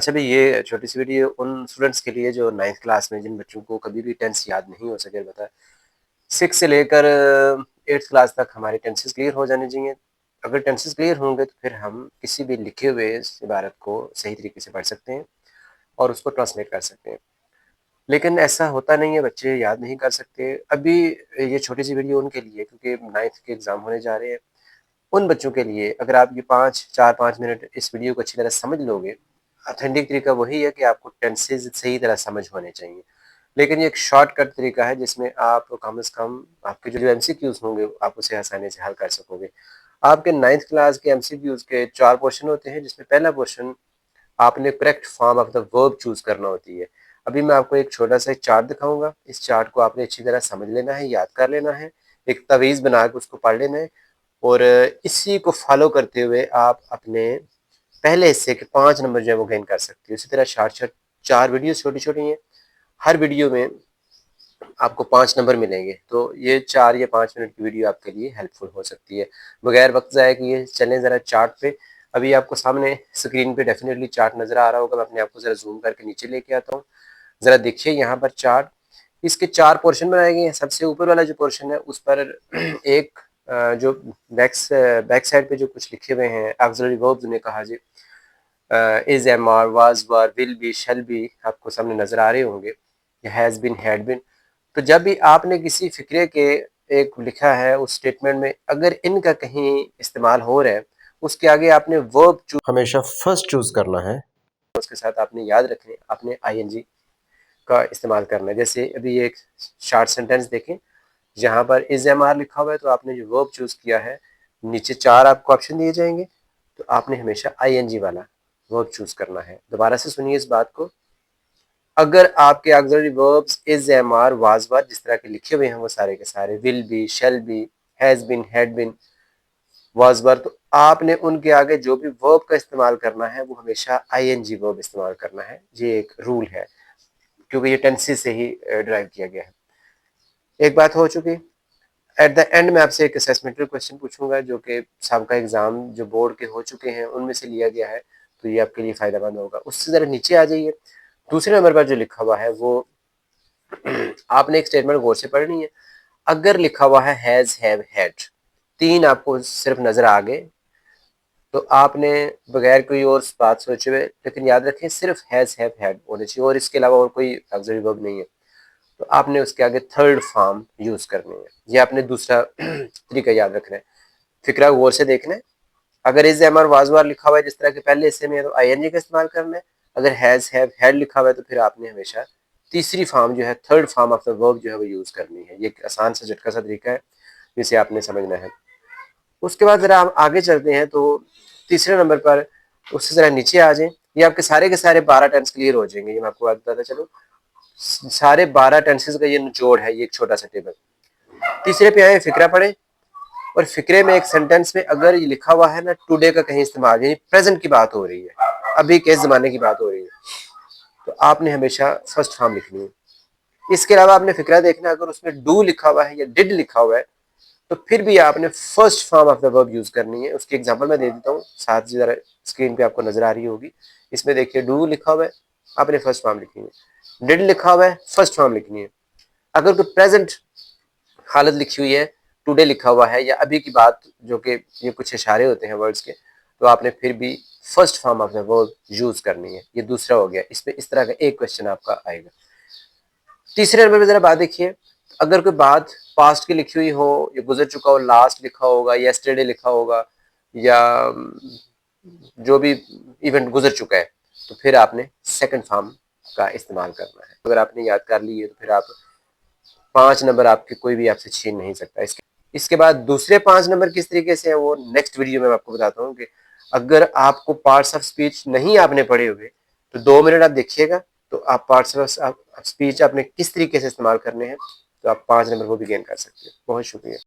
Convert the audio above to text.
अच्छा भाई, ये छोटी सी वीडियो उन स्टूडेंट्स के लिए जो 9th क्लास में, जिन बच्चों को कभी भी टेंस याद नहीं हो सके। बता 6 से लेकर 8th क्लास तक हमारे टेंसेस क्लियर हो जाने चाहिए। अगर टेंसेस क्लियर होंगे तो फिर हम किसी भी लिखे हुए इस इबारत को सही तरीके से पढ़ सकते हैं और उसको ट्रांसलेट कर सकते हैं। लेकिन ऐसा होता नहीं है, बच्चे याद नहीं कर सकते। अभी ये छोटी सी वीडियो उनके लिए, क्योंकि 9th के एग्ज़ाम होने जा रहे हैं, उन बच्चों के लिए अगर आप ये 4-5 मिनट इस वीडियो को अच्छी तरह समझ लोगे, ऑथेंटिक तरीका वही है कि आपको टेंसेस सही तरह समझ होने चाहिए। लेकिन ये एक शॉर्टकट तरीका है जिसमें आप कम से कम आपके जो एमसीक्यूज़ होंगे आप उसे आसानी से हल कर सकोगे। आपके 9th क्लास के एमसीक्यूज़ के 4 पोर्शन होते हैं, जिसमें पहला पोर्शन आपने correct form of the verb choose करना होती है। अभी मैं आपको एक छोटा-सा एक चार्ट दिखाऊँगा। इस चार्ट को आपने अच्छी तरह समझ लेना है, याद कर लेना है, एक तवीज़ बना के उसको पढ़ लेना है और इसी को फ़ॉलो करते हुए आप अपने पहले हिस्से के 5 नंबर जो है वो गेन कर सकते हो। इसी तरह शॉर्ट-शॉर्ट 4 वीडियो छोटी-छोटी हैं। हर वीडियो में आपको 5 नंबर मिलेंगे, तो ये 4 या 5 मिनट की वीडियो आपके लिए हेल्पफुल हो सकती है। बगैर वक़्त ज़ाया किए चलें ज़रा चार्ट पे। अभी आपको सामने स्क्रीन पे डेफ़िनेटली चार्ट नज़र आ रहा होगा। मैं अपने आप को ज़रा ज़ूम करके नीचे लेके आता हूँ। ज़रा देखिए यहाँ पर चार्ट, इसके 4 पोर्शन बनाए गए हैं। सबसे ऊपर वाला जो पोर्शन है उस पर एक जो बैक साइड पे जो कुछ लिखे हुए हैं ऑक्सिलरी वर्ब्स उन्हें कहा जी, is, am are, was, were, will be, shall be आपको सामने नज़र आ रहे होंगे। Has been, had been. तो जब भी आपने किसी फ़िक्रे के एक लिखा है उस स्टेटमेंट में अगर इनका कहीं इस्तेमाल हो रहा है, उसके आगे आपने वर्ब हमेशा फर्स्ट चूज़ करना है। उसके साथ आपने याद रखें, आपने आईएनजी का इस्तेमाल करना है। जैसे अभी एक शॉर्ट सेंटेंस देखें, जहाँ पर इज़ एम आर लिखा हुआ है तो आपने जो वर्ब चूज़ किया है, नीचे 4 आपको ऑप्शन दिए जाएंगे, तो आपने हमेशा आईएनजी वाला वर्ब चूज़ करना है। दोबारा से सुनिए इस बात को। अगर आपके auxiliary verbs is, am are, was were जिस तरह के लिखे हुए हैं वो सारे के सारे, will be, shall be, has been, had been, was were, तो आपने उनके आगे जो भी वर्ब का इस्तेमाल करना है वो हमेशा आईएनजी वर्ब इस्तेमाल करना है। ये एक रूल है क्योंकि ये टेंसेस से ही ड्राइव किया गया है। एक बात हो चुकी। एट द एंड में आपसे एक असेसमेंटल क्वेश्चन पूछूंगा जो कि सबका एग्जाम जो बोर्ड के हो चुके हैं उनमें से लिया गया है, तो ये आपके लिए फायदेमंद होगा। उससे ज़रा नीचे आ जाइए। दूसरे नंबर पर जो लिखा हुआ है वो आपने एक स्टेटमेंट गौर से पढ़नी है। अगर लिखा हुआ है हैज, हैव, हैड, 3 आपको सिर्फ नजर आ गए तो आपने बगैर कोई और बात सोचे हुए, लेकिन याद रखें सिर्फ हैज, हैव, हैड होने चाहिए और इसके अलावा और कोई ऑक्सिलरी वर्ब नहीं है, तो आपने उसके आगे थर्ड फॉर्म यूज करनी है। ये आपने दूसरा तरीका याद रखना है। फिक्रा गौर से देखना है। अगर इज, एम और वाज वार लिखा हुआ है जिस तरह के पहले हिस्से में है तो आईएनजी का इस्तेमाल करना है। अगर हैज, हैव, हैड लिखा हुआ है तो फिर आपने हमेशा तीसरी फॉर्म जो है, third form of the verb जो है वो यूज करनी है। ये एक आसान सा झटका सा तरीका है जिसे आपने समझना है। उसके बाद जरा हम आगे चलते हैं तो तीसरे नंबर पर उससे जरा नीचे आ जाए। ये आपके सारे के सारे 12 टेंस क्लियर हो जाएंगे। ये मैं आपको बात बताता चलो, सारे 12 टेंसेस का ये निचोड़ है, ये एक छोटा सा टेबल। तीसरे पे आए, फिक्रा पढ़े और फिक्रे में एक सेंटेंस में अगर ये लिखा हुआ है ना टुडे का कहीं इस्तेमाल, यानी प्रेजेंट की बात हो रही है, अभी के जमाने की बात हो रही है, तो आपने हमेशा फर्स्ट फॉर्म लिखनी है। इसके अलावा आपने फिक्रा देखना, अगर उसमें डू लिखा हुआ है या डिड लिखा हुआ है तो फिर भी आपने first form of the verb use करनी है। उसकी एग्जांपल मैं दे देता हूँ, साथ ही जरा स्क्रीन पे आपको नजर आ रही होगी। इसमें देखिए डू लिखा हुआ है, आपने फर्स्ट फॉर्म लिखनी है। डिड लिखा हुआ है, फर्स्ट फॉर्म लिखनी है। अगर कोई प्रेजेंट हालत लिखी हुई है, टुडे लिखा हुआ है या अभी की बात, जो कि ये कुछ इशारे होते हैं वर्ड्स के, तो आपने फिर भी first form of the verb use करनी है। ये दूसरा हो गया। इसमें इस तरह का एक क्वेश्चन आपका आएगा। तीसरे नंबर पे जरा बात देखिए। अगर कोई बात पास्ट की लिखी हुई हो या गुजर चुका हो, लास्ट लिखा होगा, येस्टरडे लिखा होगा या जो भी इवेंट गुजर चुका है, तो फिर आपने सेकंड फॉर्म का इस्तेमाल करना है। अगर आपने याद कर ली है तो फिर आप 5 नंबर आपके कोई भी आपसे छीन नहीं सकता। इसके बाद दूसरे 5 नंबर किस तरीके से है वो नेक्स्ट वीडियो में मैं आपको बताता हूँ कि अगर आपको पार्ट्स ऑफ स्पीच नहीं आपने पढ़े हुए तो 2 मिनट आप देखिएगा, तो आप पार्ट्स ऑफ स्पीच आपने किस तरीके से इस्तेमाल करने हैं, तो आप 5 नंबर वो भी गेन कर सकते हैं। बहुत शुक्रिया।